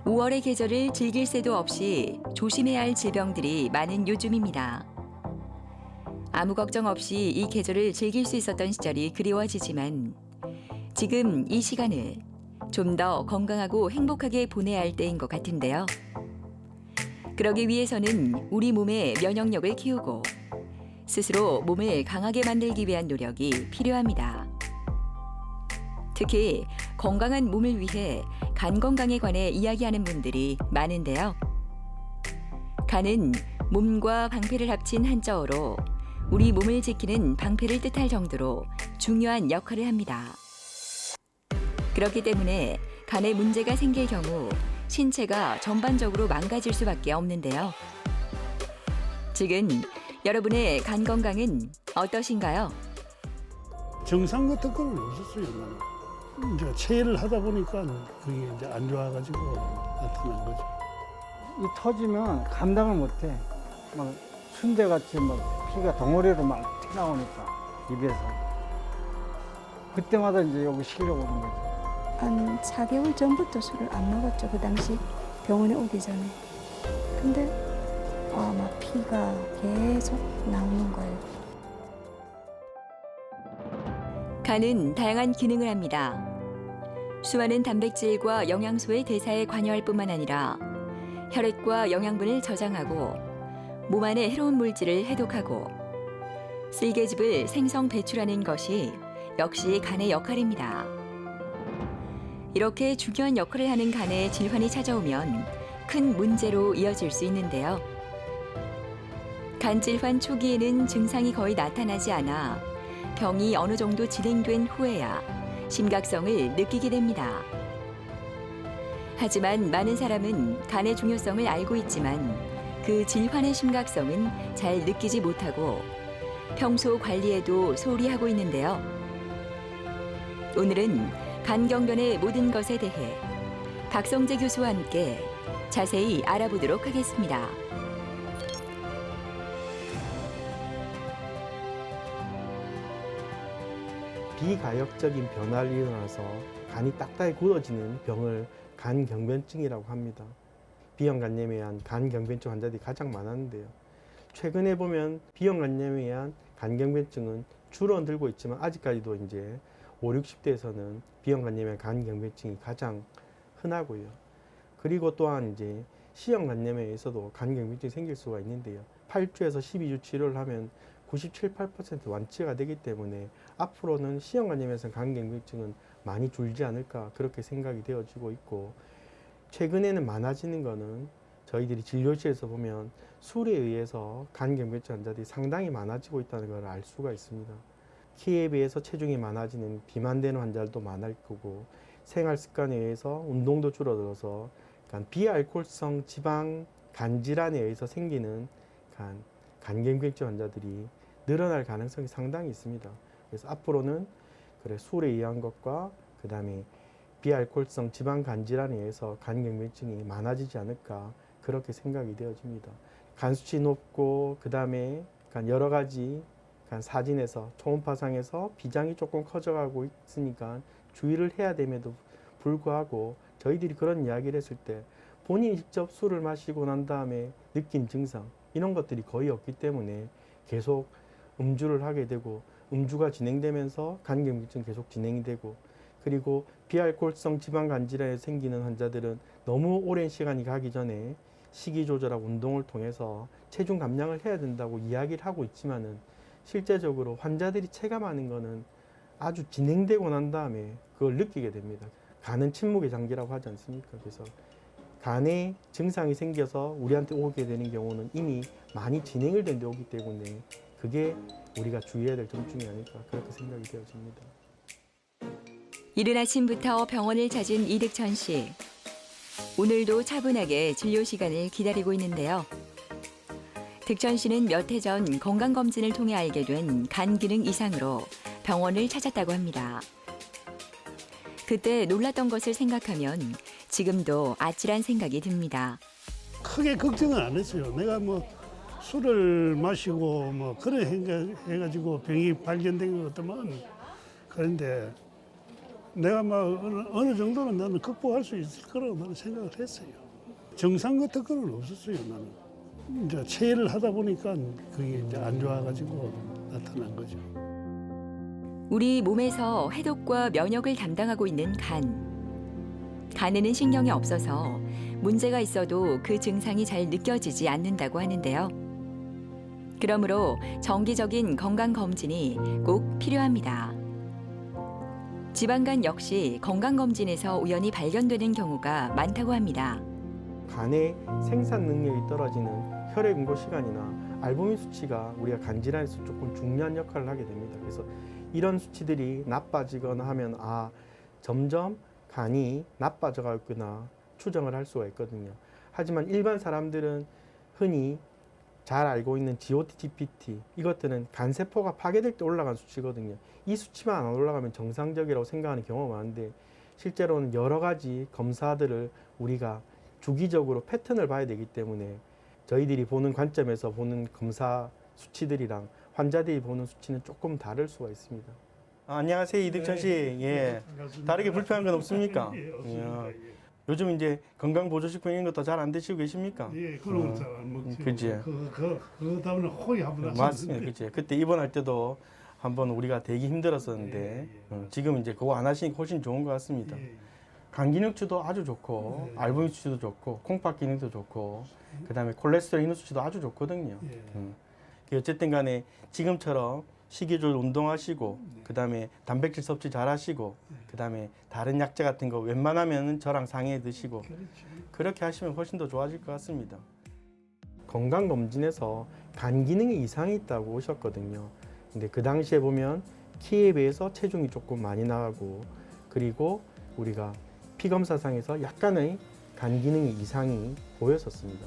5월의 계절을 즐길 새도 없이 조심해야 할 질병들이 많은 요즘입니다. 아무 걱정 없이 이 계절을 즐길 수 있었던 시절이 그리워지지만 지금 이 시간을 좀 더 건강하고 행복하게 보내야 할 때인 것 같은데요. 그러기 위해서는 우리 몸의 면역력을 키우고 스스로 몸을 강하게 만들기 위한 노력이 필요합니다. 특히 건강한 몸을 위해 간 건강에 관해 이야기하는 분들이 많은데요. 간은 몸과 방패를 합친 한자어로 우리 몸을 지키는 방패를 뜻할 정도로 중요한 역할을 합니다. 그렇기 때문에 간에 문제가 생길 경우 신체가 전반적으로 망가질 수밖에 없는데요. 지금 여러분의 간 건강은 어떠신가요? 정상 같은 건 없었어요. 나는. 이제 체를 하다 보니까 그게 이제 안 좋아가지고 나타난 거죠. 이 터지면 감당을 못해. 막 순대같이 막 피가 덩어리로 막 튀어나오니까 입에서. 그때마다 이제 여기 실려고 오는 거죠. 한 4개월 전부터 술을 안 먹었죠. 그 당시 병원에 오기 전에. 근데 막 피가 계속 나오는 거예요. 간은 다양한 기능을 합니다. 수많은 단백질과 영양소의 대사에 관여할 뿐만 아니라 혈액과 영양분을 저장하고 몸 안의 해로운 물질을 해독하고 쓸개즙을 생성 배출하는 것이 역시 간의 역할입니다. 이렇게 중요한 역할을 하는 간에 질환이 찾아오면 큰 문제로 이어질 수 있는데요. 간 질환 초기에는 증상이 거의 나타나지 않아 병이 어느 정도 진행된 후에야 심각성을 느끼게 됩니다. 하지만 많은 사람은 간의 중요성을 알고 있지만 그 질환의 심각성은 잘 느끼지 못하고 평소 관리에도 소홀히 하고 있는데요. 오늘은 간경변의 모든 것에 대해 박성재 교수와 함께 자세히 알아보도록 하겠습니다. 비가역적인 변화를 일어나서 간이 딱딱히 굳어지는 병을 간경변증이라고 합니다. 비형간염에 의한 간경변증 환자들이 가장 많았는데요. 최근에 보면 비형간염에 의한 간경변증은 줄어들고 있지만 아직까지도 이제 5, 60대에서는 비형간염에 의한 간경변증이 가장 흔하고요. 그리고 또한 이제 C형간염에 의해서도 간경변증이 생길 수가 있는데요. 8주에서 12주 치료를 하면 97, 8% 완치가 되기 때문에 앞으로는 C형간염에서 간경변증은 많이 줄지 않을까 그렇게 생각이 되어지고 있고, 최근에는 많아지는 거는 저희들이 진료실에서 보면 술에 의해서 간경변증 환자들이 상당히 많아지고 있다는 걸 알 수가 있습니다. 키에 비해서 체중이 많아지는 비만되는 환자들도 많을 거고, 생활 습관에 의해서 운동도 줄어들어서 비알코올성 지방 간질환에 의해서 생기는 간경변증 환자들이 늘어날 가능성이 상당히 있습니다. 그래서 앞으로는 술에 의한 것과 그 다음에 비알코올성 지방 간질환에 의해서 간경변증이 많아지지 않을까 그렇게 생각이 되어집니다. 간 수치 높고 그 다음에 여러 가지 사진에서 초음파상에서 비장이 조금 커져가고 있으니까 주의를 해야 됨에도 불구하고 저희들이 그런 이야기를 했을 때 본인이 직접 술을 마시고 난 다음에 느낀 증상 이런 것들이 거의 없기 때문에 계속 음주를 하게 되고, 음주가 진행되면서 간경변증 계속 진행이 되고, 그리고 비알코올성 지방 간질환에 생기는 환자들은 너무 오랜 시간이 가기 전에 식이 조절하고 운동을 통해서 체중 감량을 해야 된다고 이야기를 하고 있지만은 실제적으로 환자들이 체감하는 거는 아주 진행되고 난 다음에 그걸 느끼게 됩니다. 간은 침묵의 장기라고 하지 않습니까? 그래서 간에 증상이 생겨서 우리한테 오게 되는 경우는 이미 많이 진행을 된 데 오기 때문에 그게 우리가 주의해야 될 점 중에 아닐까 그렇게 생각이 되어집니다. 이른 아침부터 병원을 찾은 이득천 씨. 오늘도 차분하게 진료 시간을 기다리고 있는데요. 득천 씨는 몇 해 전 건강검진을 통해 알게 된 간 기능 이상으로 병원을 찾았다고 합니다. 그때 놀랐던 것을 생각하면 지금도 아찔한 생각이 듭니다. 크게 걱정은 안 했어요. 내가 술을 마시고 그런 해가지고 병이 발견된 것 같더만. 그런데 내가 막 어느 정도는 나는 극복할 수 있을 거라고 나는 생각을 했어요. 정상 같은 건 없었어요, 나는. 이제 체외를 하다 보니까 그게 이제 안 좋아가지고 나타난 거죠. 우리 몸에서 해독과 면역을 담당하고 있는 간. 간에는 신경이 없어서 문제가 있어도 그 증상이 잘 느껴지지 않는다고 하는데요. 그러므로 정기적인 건강 검진이 꼭 필요합니다. 지방간 역시 건강 검진에서 우연히 발견되는 경우가 많다고 합니다. 간의 생산 능력이 떨어지는 혈액 응고 시간이나 알부민 수치가 우리가 간 질환에서 조금 중요한 역할을 하게 됩니다. 그래서 이런 수치들이 나빠지거나 하면 점점 간이 나빠져 가겠구나 추정을 할 수가 있거든요. 하지만 일반 사람들은 흔히 잘 알고 있는 GOT, GPT 이것들은 간세포가 파괴될 때 올라간 수치거든요. 이 수치만 안 올라가면 정상적이라고 생각하는 경우가 많은데 실제로는 여러 가지 검사들을 우리가 주기적으로 패턴을 봐야 되기 때문에 저희들이 보는 관점에서 보는 검사 수치들이랑 환자들이 보는 수치는 조금 다를 수가 있습니다. 안녕하세요, 이득천 씨. 예. 다르게 불편한 건 없습니까? 예, 없습니다. 예. 요즘 이제 건강보조식품 이런 것도 잘 안 드시고 계십니까? 예, 그런 거 잘 안 먹죠. 그치. 그거 다음에 호의 한번 맞습니다. 그치. 그때 입원할 때도 한번 우리가 되게 힘들었었는데 지금 이제 그거 안 하시니까 훨씬 좋은 것 같습니다. 간 기능치도 아주 좋고 알부민 수치도 좋고 콩팥 기능도 좋고 그다음에 콜레스테롤 인후 수치도 아주 좋거든요. 어쨌든 간에 지금처럼 식이조절 운동하시고 그다음에 단백질 섭취 잘 하시고 그다음에 다른 약재 같은 거 웬만하면 저랑 상의해 드시고 그렇게 하시면 훨씬 더 좋아질 것 같습니다. 건강검진에서 간 기능에 이상이 있다고 오셨거든요. 근데 그 당시에 보면 키에 비해서 체중이 조금 많이 나가고 그리고 우리가 피검사상에서 약간의 간 기능의 이상이 보였었습니다.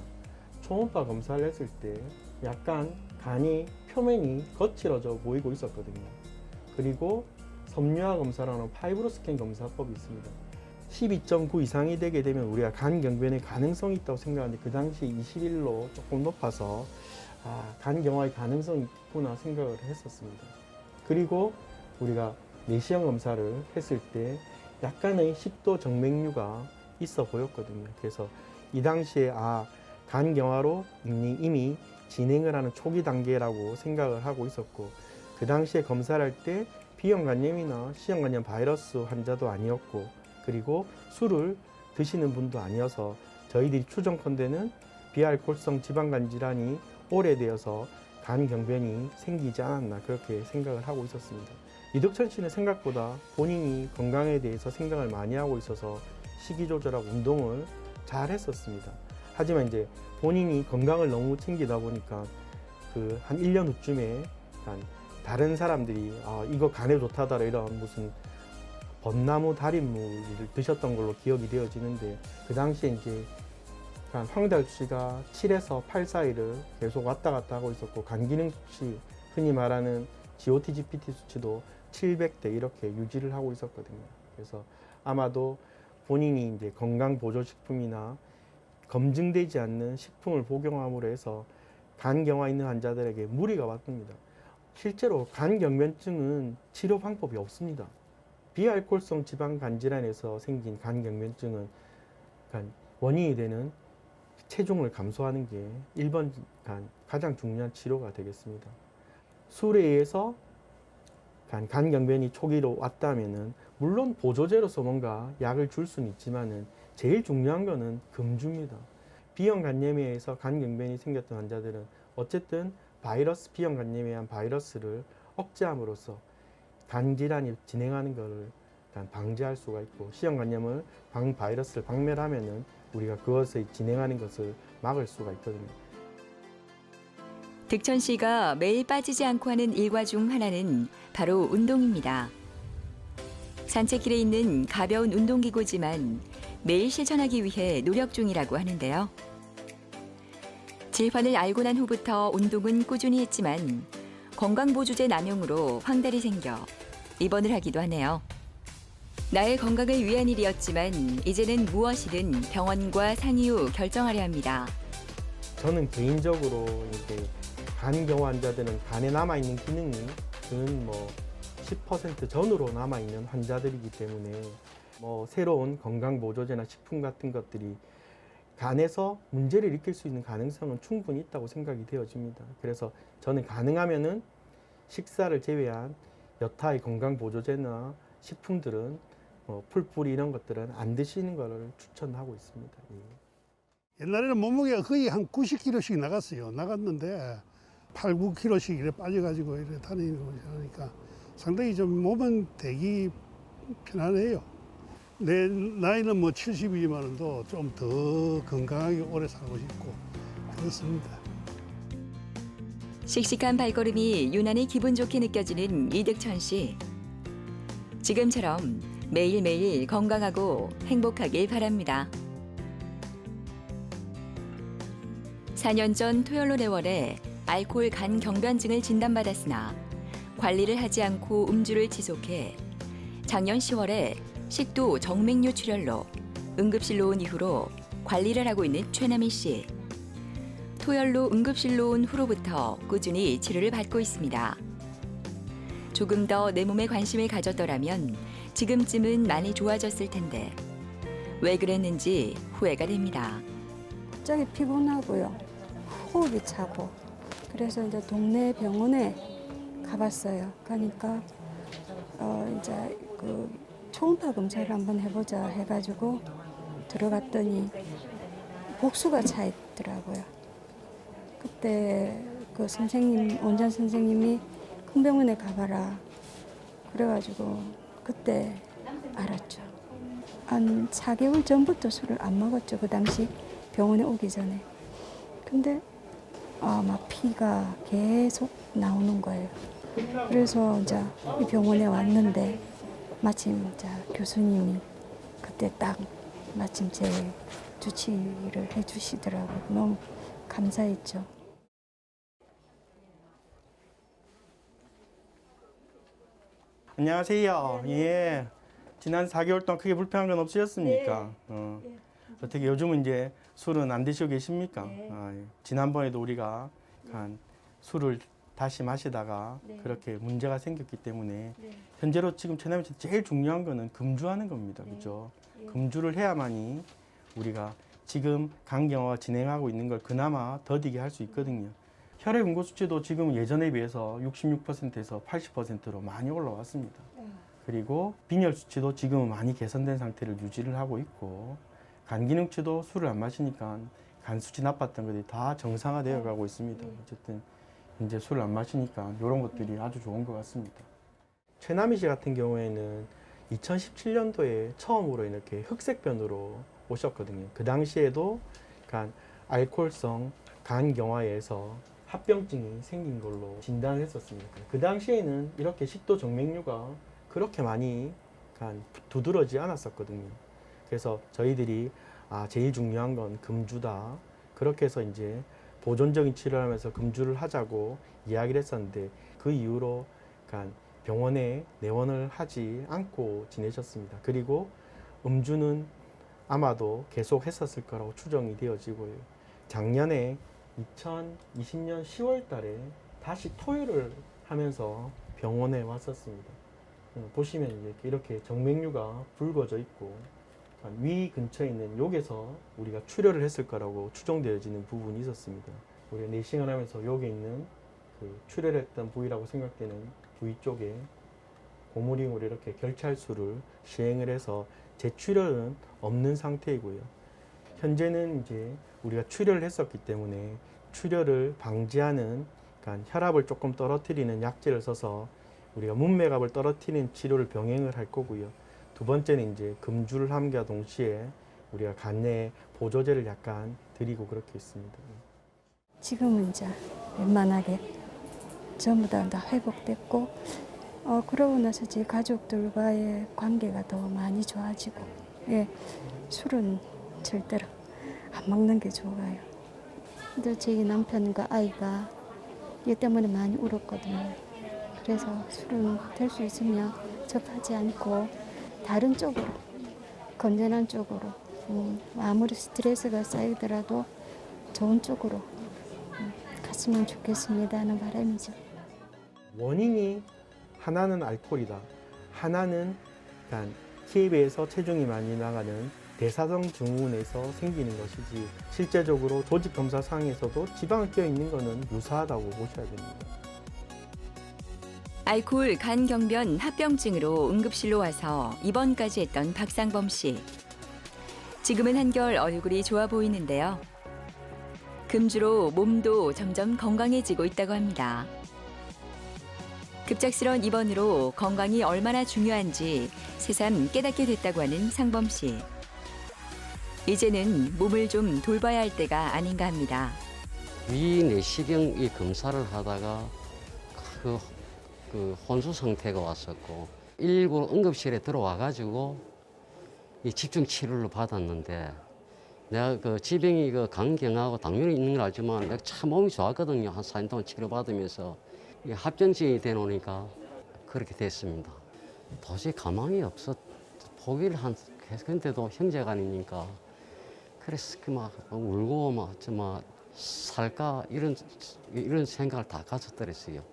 초음파 검사를 했을 때 약간 간이 표면이 거칠어져 보이고 있었거든요. 그리고 섬유화 검사라는 파이브로스캔 검사법이 있습니다. 12.9 이상이 되게 되면 우리가 간 경변의 가능성이 있다고 생각하는데 그 당시 21로 조금 높아서 간 경화의 가능성이 있구나 생각을 했었습니다. 그리고 우리가 내시경 검사를 했을 때 약간의 식도 정맥류가 있어 보였거든요. 그래서 이 당시에 간 경화로 이미 진행을 하는 초기 단계라고 생각을 하고 있었고 그 당시에 검사를 할 때 B형간염이나 C형간염 바이러스 환자도 아니었고 그리고 술을 드시는 분도 아니어서 저희들이 추정컨대는 비알코올성 지방간 질환이 오래되어서 간 경변이 생기지 않았나 그렇게 생각을 하고 있었습니다. 이덕천 씨는 생각보다 본인이 건강에 대해서 생각을 많이 하고 있어서 식이 조절하고 운동을 잘 했었습니다. 하지만 이제 본인이 건강을 너무 챙기다 보니까 그 한 1년 후쯤에 다른 사람들이 이거 간에 좋다더라 이런 무슨 벚나무 달인물을 드셨던 걸로 기억이 되어지는데 그 당시에 이제 황달수치가 7에서 8 사이를 계속 왔다 갔다 하고 있었고 간 기능 수치 흔히 말하는 GOT, GPT 수치도 700대 이렇게 유지를 하고 있었거든요. 그래서 아마도 본인이 이제 건강 보조식품이나 검증되지 않는 식품을 복용함으로 해서 간 경화 있는 환자들에게 무리가 왔습니다. 실제로 간 경변증은 치료 방법이 없습니다. 비알코올성 지방 간 질환에서 생긴 간 경변증은 원인이 되는 체중을 감소하는 게 1번 가장 중요한 치료가 되겠습니다. 술에 의해서 간 경변이 초기로 왔다면은 물론 보조제로서 뭔가 약을 줄 수는 있지만은 제일 중요한 거는 금주입니다. B형 간염에 의해서 간 경변이 생겼던 환자들은 어쨌든 B형 간염에 의한 바이러스를 억제함으로써 간 질환이 진행하는 것을 방지할 수가 있고 C형 간염을 바이러스를 박멸하면은 우리가 그것을 진행하는 것을 막을 수가 있거든요. 득천 씨가 매일 빠지지 않고 하는 일과 중 하나는 바로 운동입니다. 산책길에 있는 가벼운 운동기구지만 매일 실천하기 위해 노력 중이라고 하는데요. 질환을 알고 난 후부터 운동은 꾸준히 했지만 건강보조제 남용으로 황달이 생겨 입원을 하기도 하네요. 나의 건강을 위한 일이었지만 이제는 무엇이든 병원과 상의 후 결정하려 합니다. 저는 개인적으로 이제 간 경화 환자들은 간에 남아 있는 기능이 근 10% 전후로 남아있는 환자들이기 때문에 뭐 새로운 건강보조제나 식품 같은 것들이 간에서 문제를 일으킬 수 있는 가능성은 충분히 있다고 생각이 되어집니다. 그래서 저는 가능하면은 식사를 제외한 여타의 건강보조제나 식품들은 풀뿌리 이런 것들은 안 드시는 것을 추천하고 있습니다. 예. 옛날에는 몸무게가 거의 한 90kg씩 나갔어요. 나갔는데 8, 9kg씩 이렇게 빠져가지고 이렇게 다니는 거 하니까 상당히 좀 몸은 되기 편안해요. 내 나이는 뭐 70이지만도 좀 더 건강하게 오래 살고 싶고 그렇습니다. 씩씩한 발걸음이 유난히 기분 좋게 느껴지는 이득천 씨. 지금처럼 매일매일 건강하고 행복하길 바랍니다. 4년 전 토열로 내원해 알코올 간 경변증을 진단받았으나 관리를 하지 않고 음주를 지속해 작년 10월에 식도 정맥류 출혈로 응급실로 온 이후로 관리를 하고 있는 최남희 씨. 토열로 응급실로 온 후로부터 꾸준히 치료를 받고 있습니다. 조금 더 내 몸에 관심을 가졌더라면 지금쯤은 많이 좋아졌을 텐데 왜 그랬는지 후회가 됩니다. 갑자기 피곤하고요. 호흡이 차고. 그래서 이제 동네 병원에 가봤어요. 가니까 이제 그 초음파 검사를 한번 해보자 해가지고 들어갔더니 복수가 차 있더라고요. 그때 그 선생님, 원장 선생님이 큰 병원에 가봐라. 그래가지고 그때 알았죠. 한 4개월 전부터 술을 안 먹었죠. 그 당시 병원에 오기 전에. 근데 막 피가 계속 나오는 거예요. 그래서 이제 이 병원에 왔는데 마침 이제 교수님이 그때 딱 마침 제 주치의를 해주시더라고요. 너무 감사했죠. 안녕하세요. 예. 지난 4개월 동안 크게 불편한 건 없으셨습니까? 어떻게 요즘은 이제 술은 안 드시고 계십니까? 예. 지난번에도 우리가 술을 다시 마시다가 그렇게 문제가 생겼기 때문에 현재로 지금 최남희 씨 제일 중요한 거는 금주하는 겁니다. 그죠? 금주를 해야만이 우리가 지금 간경화가 진행하고 있는 걸 그나마 더디게 할 수 있거든요. 혈액 응고 수치도 지금 예전에 비해서 66%에서 80%로 많이 올라왔습니다. 그리고 빈혈 수치도 지금은 많이 개선된 상태를 유지를 하고 있고 간 기능치도 술을 안 마시니까 간 수치 나빴던 것들이 다 정상화되어 가고 있습니다. 어쨌든 이제 술을 안 마시니까 이런 것들이 아주 좋은 것 같습니다. 최남희 씨 같은 경우에는 2017년도에 처음으로 이렇게 흑색변으로 오셨거든요. 그 당시에도 알코올성 간경화에서 합병증이 생긴 걸로 진단을 했었습니다. 그 당시에는 이렇게 식도 정맥류가 그렇게 많이 두드러지지 않았었거든요. 그래서 저희들이 제일 중요한 건 금주다. 그렇게 해서 이제 보존적인 치료를 하면서 금주를 하자고 이야기를 했었는데 그 이후로 병원에 내원을 하지 않고 지내셨습니다. 그리고 음주는 아마도 계속 했었을 거라고 추정이 되어지고요. 작년에 2020년 10월 달에 다시 토요를 하면서 병원에 왔었습니다. 보시면 이렇게 정맥류가 붉어져 있고 위 근처에 있는 욕에서 우리가 출혈을 했을 거라고 추정되어지는 부분이 있었습니다. 우리가 내시경을 하면서 욕에 있는 그 출혈했던 부위라고 생각되는 부위 쪽에 고무링으로 이렇게 결찰수를 시행을 해서 재출혈은 없는 상태이고요. 현재는 이제 우리가 출혈을 했었기 때문에 출혈을 방지하는 혈압을 조금 떨어뜨리는 약제를 써서 우리가 문맥압을 떨어뜨리는 치료를 병행을 할 거고요. 두 번째는 이제 금주를 함과 동시에 우리가 간 내에 보조제를 약간 드리고 그렇게 있습니다. 지금은 이제 웬만하게 전부 다 회복됐고 그러고 나서 제 가족들과의 관계가 더 많이 좋아지고 술은 절대로 안 먹는 게 좋아요. 근데 제 남편과 아이가 얘 때문에 많이 울었거든요. 그래서 술은 될 수 있으면 접하지 않고 다른 쪽으로, 건전한 쪽으로 아무리 스트레스가 쌓이더라도 좋은 쪽으로 갔으면 좋겠습니다 하는 바람이죠. 원인이 하나는 알코올이다. 하나는 키에 비해서 체중이 많이 나가는 대사성 증후군에서 생기는 것이지 실제적으로 조직 검사 상에서도 지방이 껴 있는 것은 유사하다고 보셔야 됩니다. 알코올 간경변 합병증으로 응급실로 와서 입원까지 했던 박상범 씨. 지금은 한결 얼굴이 좋아 보이는데요. 금주로 몸도 점점 건강해지고 있다고 합니다. 급작스런 입원으로 건강이 얼마나 중요한지 새삼 깨닫게 됐다고 하는 상범 씨. 이제는 몸을 좀 돌봐야 할 때가 아닌가 합니다. 위 내시경 이 검사를 하다가 그 혼수 상태가 왔었고 119 응급실에 들어와 가지고 이 집중 치료를 받았는데 내가 그 지병이 그 간경하고 당뇨이 있는 걸 알지만 내가 참 몸이 좋았거든요. 한 4년 동안 치료받으면서 이 합병증이 돼 놓으니까 그렇게 됐습니다. 도저히 가망이 없어 포기를 했는데도 형제간이니까 그래서 막 울고 막 살까 이런 생각을 다 가졌더랬어요.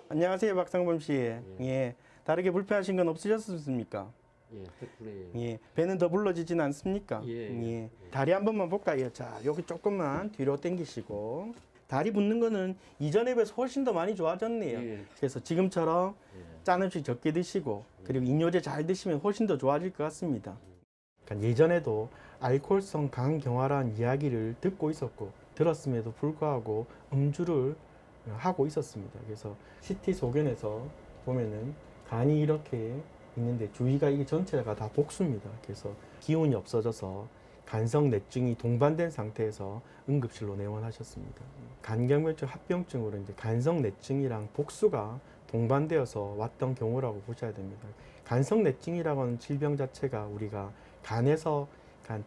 안녕하세요, 박상범 씨. 예. 다르게 불편하신 건 없으셨습니까? 예, 덕분에 예. 배는 더 불러지진 않습니까? 예. 다리 한 번만 볼까요? 자, 여기 조금만 뒤로 당기시고. 다리 붓는 거는 이전에 비해서 훨씬 더 많이 좋아졌네요. 예. 그래서 지금처럼 짠 음식 적게 드시고 그리고 이뇨제 잘 드시면 훨씬 더 좋아질 것 같습니다. 그러니까 예전에도 알코올성 간경화라는 이야기를 듣고 있었고 들었음에도 불구하고 음주를 하고 있었습니다. 그래서 CT 소견에서 보면은 간이 이렇게 있는데 주위가 이게 전체가 다 복수입니다. 그래서 기운이 없어져서 간성 뇌증이 동반된 상태에서 응급실로 내원하셨습니다. 간경변증 합병증으로 이제 간성 뇌증이랑 복수가 동반되어서 왔던 경우라고 보셔야 됩니다. 간성 뇌증이라고 하는 질병 자체가 우리가 간에서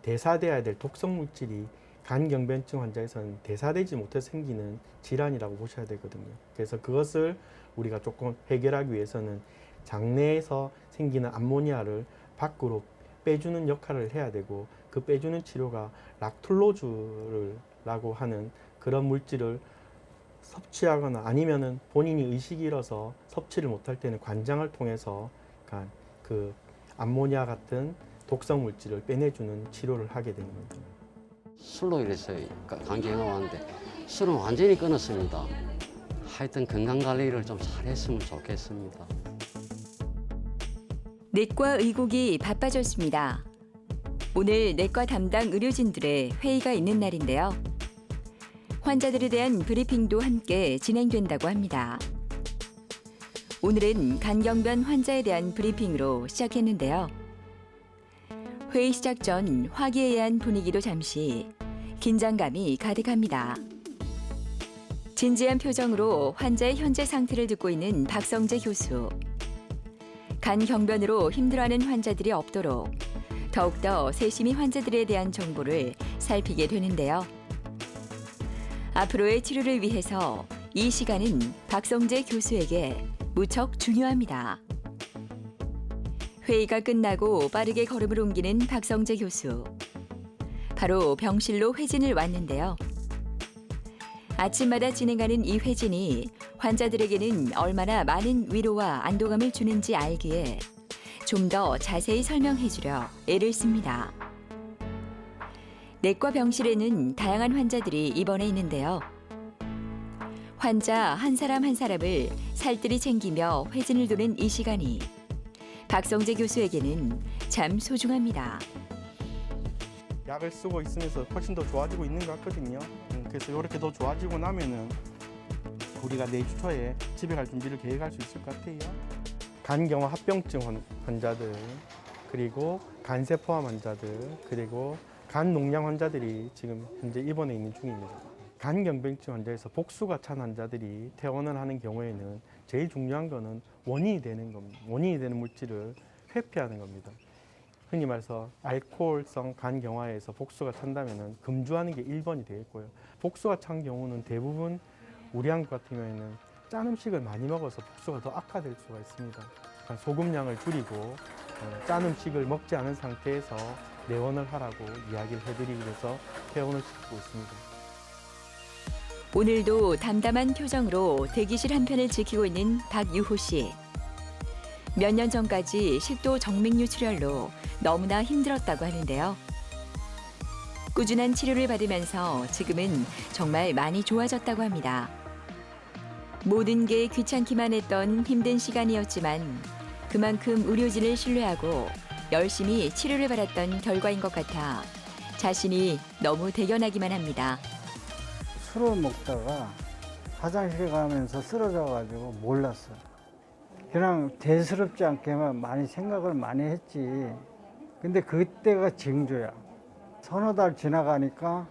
대사돼야 될 독성 물질이 간경변증 환자에서는 대사되지 못해서 생기는 질환이라고 보셔야 되거든요. 그래서 그것을 우리가 조금 해결하기 위해서는 장내에서 생기는 암모니아를 밖으로 빼주는 역할을 해야 되고 그 빼주는 치료가 락툴로즈라고 하는 그런 물질을 섭취하거나 아니면은 본인이 의식이 잃어서 섭취를 못할 때는 관장을 통해서 그 암모니아 같은 독성 물질을 빼내주는 치료를 하게 되는 겁니다. 술로 이래서 간경화 왔는데 술은 완전히 끊었습니다. 하여튼 건강 관리를 좀 잘했으면 좋겠습니다. 내과 의국이 바빠졌습니다. 오늘 내과 담당 의료진들의 회의가 있는 날인데요. 환자들에 대한 브리핑도 함께 진행된다고 합니다. 오늘은 간경변 환자에 대한 브리핑으로 시작했는데요. 회의 시작 전 화기애애한 분위기도 잠시 긴장감이 가득합니다. 진지한 표정으로 환자의 현재 상태를 듣고 있는 박성재 교수. 간경변으로 힘들어하는 환자들이 없도록 더욱더 세심히 환자들에 대한 정보를 살피게 되는데요. 앞으로의 치료를 위해서 이 시간은 박성재 교수에게 무척 중요합니다. 회의가 끝나고 빠르게 걸음을 옮기는 박성재 교수. 바로 병실로 회진을 왔는데요. 아침마다 진행하는 이 회진이 환자들에게는 얼마나 많은 위로와 안도감을 주는지 알기에 좀 더 자세히 설명해주려 애를 씁니다. 내과 병실에는 다양한 환자들이 입원해 있는데요. 환자 한 사람 한 사람을 살뜰히 챙기며 회진을 도는 이 시간이 박성재 교수에게는 참 소중합니다. 약을 쓰고 있으면서 훨씬 더 좋아지고 있는 것 같거든요. 그래서 이렇게 더 좋아지고 나면은 우리가 내주 초에 집에 갈 준비를 계획할 수 있을 것 같아요. 간경화 합병증 환자들, 그리고 간세포암 환자들, 그리고 간농양 환자들이 지금 현재 입원해 있는 중입니다. 간경변증 환자에서 복수가 찬 환자들이 퇴원을 하는 경우에는 제일 중요한 거는 원인이 되는 겁니다. 원인이 되는 물질을 회피하는 겁니다. 흔히 말해서 알코올성 간경화에서 복수가 찬다면 금주하는 게 1번이 되겠고요. 복수가 찬 경우는 대부분 우리 한국 같은 경우에는 짠 음식을 많이 먹어서 복수가 더 악화될 수가 있습니다. 그러니까 소금량을 줄이고 짠 음식을 먹지 않은 상태에서 내원을 하라고 이야기를 해드리기 위해서 퇴원을 시키고 있습니다. 오늘도 담담한 표정으로 대기실 한편을 지키고 있는 박유호 씨. 몇 년 전까지 식도 정맥류 출혈로 너무나 힘들었다고 하는데요. 꾸준한 치료를 받으면서 지금은 정말 많이 좋아졌다고 합니다. 모든 게 귀찮기만 했던 힘든 시간이었지만 그만큼 의료진을 신뢰하고 열심히 치료를 받았던 결과인 것 같아 자신이 너무 대견하기만 합니다. 술을 먹다가 화장실 가면서 쓰러져가지고 몰랐어요. 그냥 대수롭지 않게만 많이 생각을 많이 했지. 근데 그때가 징조야. 서너 달 지나가니까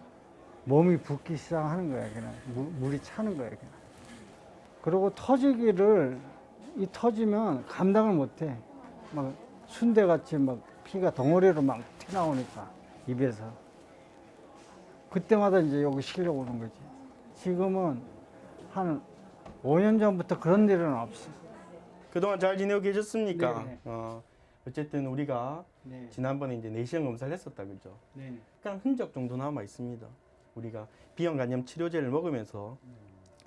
몸이 붓기 시작하는 거야. 그냥 물이 차는 거야. 그냥. 그리고 이 터지면 감당을 못해. 막 순대같이 막 피가 덩어리로 막 튀어나오니까 입에서. 그때마다 이제 여기 실려오는 거지. 지금은 한 5년 전부터 그런 일은 없어. 그동안 잘 지내고 계셨습니까? 네. 어쨌든 우리가 네. 지난번에 이제 내시경 검사를 했었다, 그죠? 네. 약간 흔적 정도 남아 있습니다. 우리가 비형 간염 치료제를 먹으면서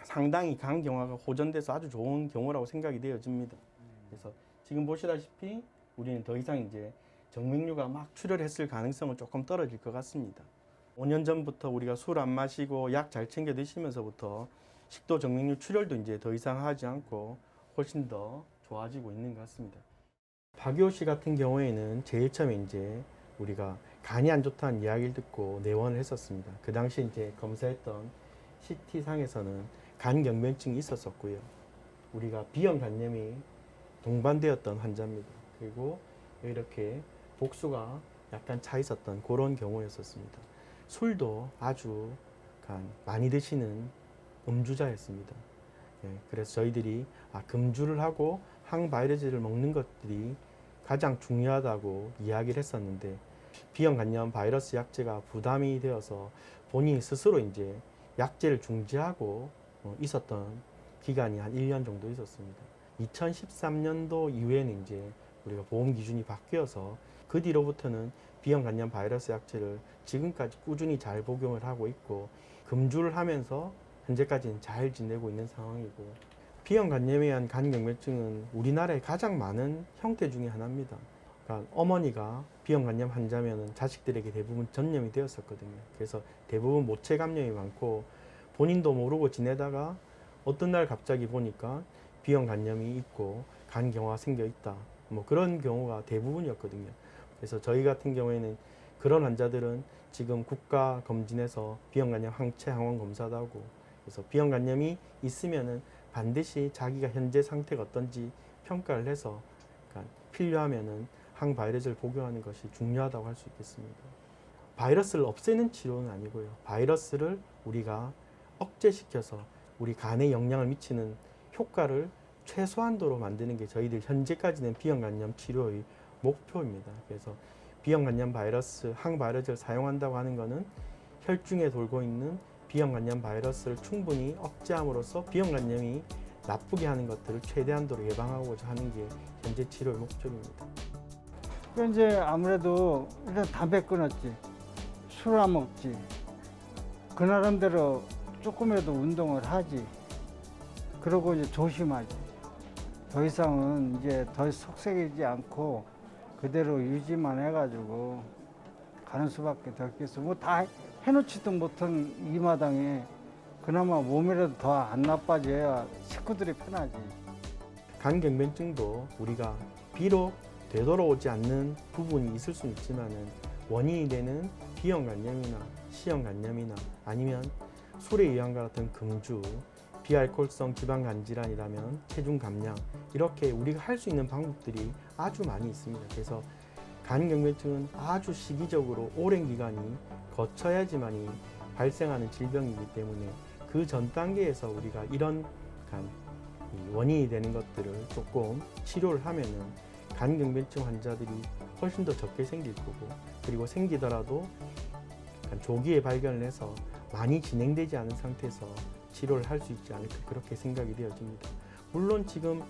상당히 간 경화가 호전돼서 아주 좋은 경우라고 생각이 되어집니다. 그래서 지금 보시다시피 우리는 더 이상 이제 정맥류가 막 출혈했을 가능성은 조금 떨어질 것 같습니다. 5년 전부터 우리가 술 안 마시고 약 잘 챙겨 드시면서부터 식도 정맥류 출혈도 이제 더 이상 하지 않고 훨씬 더 좋아지고 있는 것 같습니다. 박효 씨 같은 경우에는 제일 처음에 이제 우리가 간이 안 좋다는 이야기를 듣고 내원을 했었습니다. 그 당시 이제 검사했던 CT상에서는 간 경변증이 있었었고요. 우리가 B형 간염이 동반되었던 환자입니다. 그리고 이렇게 복수가 약간 차 있었던 그런 경우였었습니다. 술도 아주 많이 드시는 음주자였습니다. 그래서 저희들이 금주를 하고 항바이러스를 먹는 것들이 가장 중요하다고 이야기를 했었는데 B형 간염 바이러스 약제가 부담이 되어서 본인이 스스로 이제 약제를 중지하고 있었던 기간이 한 1년 정도 있었습니다. 2013년도 이후에는 이제 우리가 보험 기준이 바뀌어서 그 뒤로부터는 B형 간염 바이러스 약제를 지금까지 꾸준히 잘 복용을 하고 있고 금주를 하면서 현재까지는 잘 지내고 있는 상황이고 B형 간염에 의한 간경변증은 우리나라에 가장 많은 형태 중에 하나입니다. 그러니까 어머니가 B형 간염 환자면 자식들에게 대부분 전염이 되었었거든요. 그래서 대부분 모체 감염이 많고 본인도 모르고 지내다가 어떤 날 갑자기 보니까 B형 간염이 있고 간 경화가 생겨 있다. 뭐 그런 경우가 대부분이었거든요. 그래서 저희 같은 경우에는 그런 환자들은 지금 국가 검진에서 B형 간염 항체 항원 검사도 하고 그래서 B형 간염이 있으면은 반드시 자기가 현재 상태가 어떤지 평가를 해서 그러니까 필요하면은 항바이러스를 복용하는 것이 중요하다고 할 수 있겠습니다. 바이러스를 없애는 치료는 아니고요. 바이러스를 우리가 억제시켜서 우리 간에 영향을 미치는 효과를 최소한도로 만드는 게 저희들 현재까지는 B형 간염 치료의 목표입니다. 그래서 B형 간염 바이러스, 항바이러스를 사용한다고 하는 것은 혈중에 돌고 있는 B형 간염 바이러스를 충분히 억제함으로써 B형 간염이 나쁘게 하는 것들을 최대한도로 예방하고자 하는 게 현재 치료의 목적입니다. 그 이제 아무래도 일단 담배 끊었지, 술 안 먹지, 그 나름대로 조금이라도 운동을 하지. 그러고 이제 조심하지. 더 이상은 이제 더 속색이지 않고 그대로 유지만 해가지고 가는 수밖에 더 없겠어. 뭐 다 해놓지도 못한 이 마당에 그나마 몸이라도 더 안 나빠져야 식구들이 편하지. 간경변증도 우리가 비록 되돌아오지 않는 부분이 있을 수는 있지만은 원인이 되는 B형 간염이나 C형 간염이나 아니면 술에 의한 것 같은 금주, 비알코올성 지방간 질환이라면 체중 감량 이렇게 우리가 할 수 있는 방법들이 아주 많이 있습니다. 그래서 간경변증은 아주 시기적으로 오랜 기간이 거쳐야지만이 발생하는 질병이기 때문에 그 전 단계에서 우리가 이런 원인이 되는 것들을 조금 치료를 하면은 간경변증 환자들이 훨씬 더 적게 생길 거고 그리고 생기더라도 조기에 발견을 해서 많이 진행되지 않은 상태에서 치료를 할 수 있지 않을까 그렇게 생각이 되어집니다. 물론 지금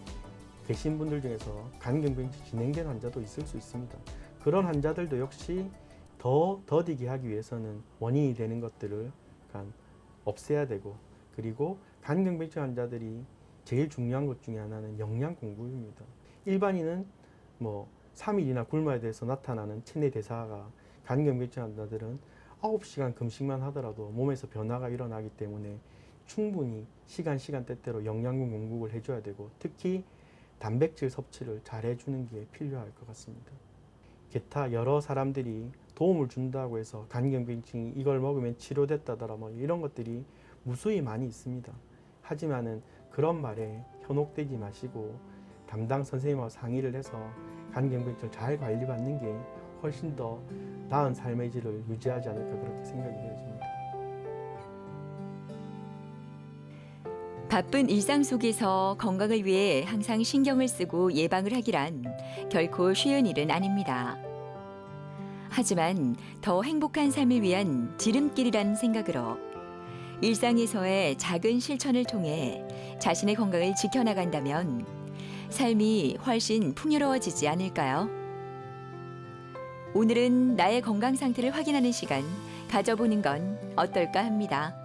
계신 분들 중에서 간경변증 진행된 환자도 있을 수 있습니다. 그런 환자들도 역시 더 더디게 하기 위해서는 원인이 되는 것들을 없애야 되고 그리고 간경변증 환자들이 제일 중요한 것 중에 하나는 영양 공급입니다. 일반인은 뭐 3일이나 굶어야 돼서 나타나는 체내 대사가 간경변증 환자들은 9시간 금식만 하더라도 몸에서 변화가 일어나기 때문에 충분히 시간대대로 영양분 공급을 해줘야 되고 특히 단백질 섭취를 잘 해주는 게 필요할 것 같습니다. 기타 여러 사람들이 도움을 준다고 해서 간경변증이 이걸 먹으면 치료됐다더라 뭐 이런 것들이 무수히 많이 있습니다. 하지만은 그런 말에 현혹되지 마시고 담당 선생님하고 상의를 해서 간경변증을 잘 관리받는 게 훨씬 더 나은 삶의 질을 유지하지 않을까 그렇게 생각이 되어집니다. 바쁜 일상 속에서 건강을 위해 항상 신경을 쓰고 예방을 하기란 결코 쉬운 일은 아닙니다. 하지만 더 행복한 삶을 위한 지름길이라는 생각으로 일상에서의 작은 실천을 통해 자신의 건강을 지켜나간다면 삶이 훨씬 풍요로워지지 않을까요? 오늘은 나의 건강 상태를 확인하는 시간 가져보는 건 어떨까 합니다.